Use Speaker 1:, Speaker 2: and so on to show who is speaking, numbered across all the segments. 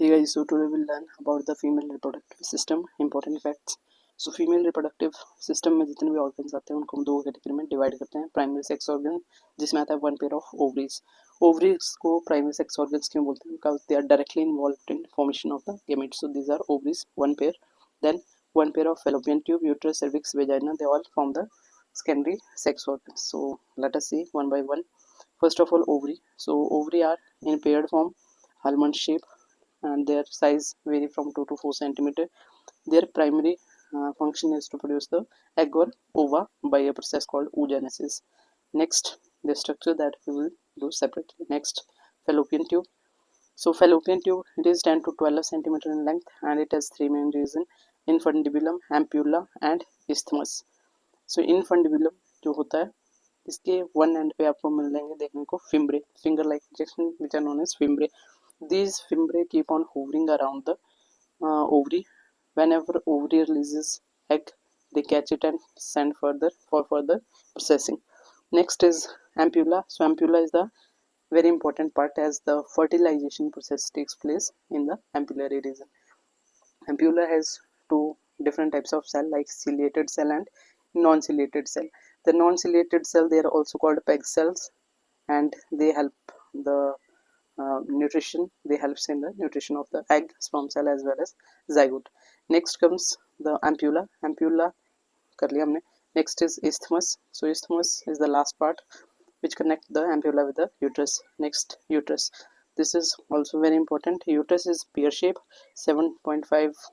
Speaker 1: Hey guys, so today we'll learn about the female reproductive system, important facts. So female reproductive system में जितने भी organs आते हैं उनको हम दो कैटेगरी में डिवाइड करते हैं. प्राइमरी सेक्स ऑर्गन जिसमें आता है one pair of ovaries. Ovaries को प्राइमरी सेक्स ऑर्गन्स क्यों बोलते हैं? Because they are directly involve in formation of the gametes. So these are ovaries, one pair. Then one pair of fallopian tube, uterus, cervix, vagina, they all form the secondary sex organs. So let us see one by one. First of all, ovary. So ovary are in paired form, almond shape, and their size vary from 2 to 4 centimeter. Their primary function is to produce the egg or ova by a process called oogenesis. Next, the structure that we will do separately. Next, fallopian tube. So fallopian tube, it is 10 to 12 centimeter in length and it has three main regions: infundibulum, ampulla and isthmus. So infundibulum जो होता है इसके one and पे आपको मिल जाएंगे देखने को fimbriae, finger like injection which are known as fimbriae. These fimbriae keep on hovering around the ovary. Whenever ovary releases egg, they catch it and send further for further processing. Next is ampulla. So ampulla is the very important part as the fertilization process takes place in the ampullary region. Ampulla has two different types of cell like ciliated cell and non-ciliated cell. The non-ciliated cell, they are also called PEG cells, and they help the nutrition. They helps in the nutrition of the egg, sperm cell as well as zygote. Next comes the ampulla. Ampulla कर लिया हमने. Next is isthmus. So isthmus is the last part which connect the ampulla with the uterus. Next, uterus. This is also very important. Uterus is pear shape, 7.5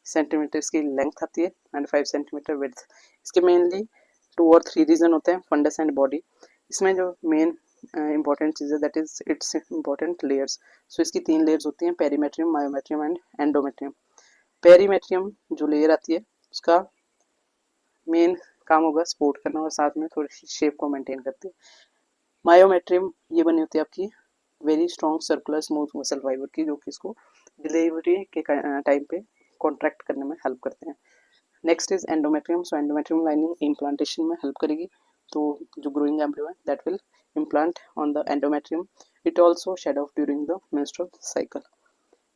Speaker 1: centimetre की length आती है and 5 centimetre width. इसके mainly 2 और 3 reason होते हैं, funds and body. इसमें जो main important चीज़ है that is its important layers. So इसकी 3 लेयर्स होती हैं, perimetrium, myometrium and endometrium. Perimetrium जो लेयर आती है उसका मेन काम होगा सपोर्ट करना और साथ में थोड़ी सी शेप को मेंटेन करती है. मायोमेट्रियम ये बनी होती है आपकी very strong circular smooth muscle fibre की, जो कि इसको डिलीवरी के टाइम पे कॉन्ट्रैक्ट करने में हेल्प करते हैं. Next is endometrium. So endometrium lining implantation में हेल्प करेगी. तो जो ग्रोइंग एम्ब्रियो है that will implant on the endometrium. It also shed off during the menstrual cycle.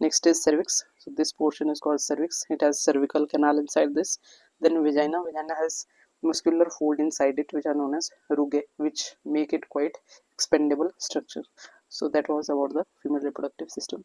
Speaker 1: Next is cervix. So this portion is called cervix. It has cervical canal inside this. Then vagina. Vagina has muscular fold inside it which are known as rugae, which make it quite expandable structure. So that was about the female reproductive system.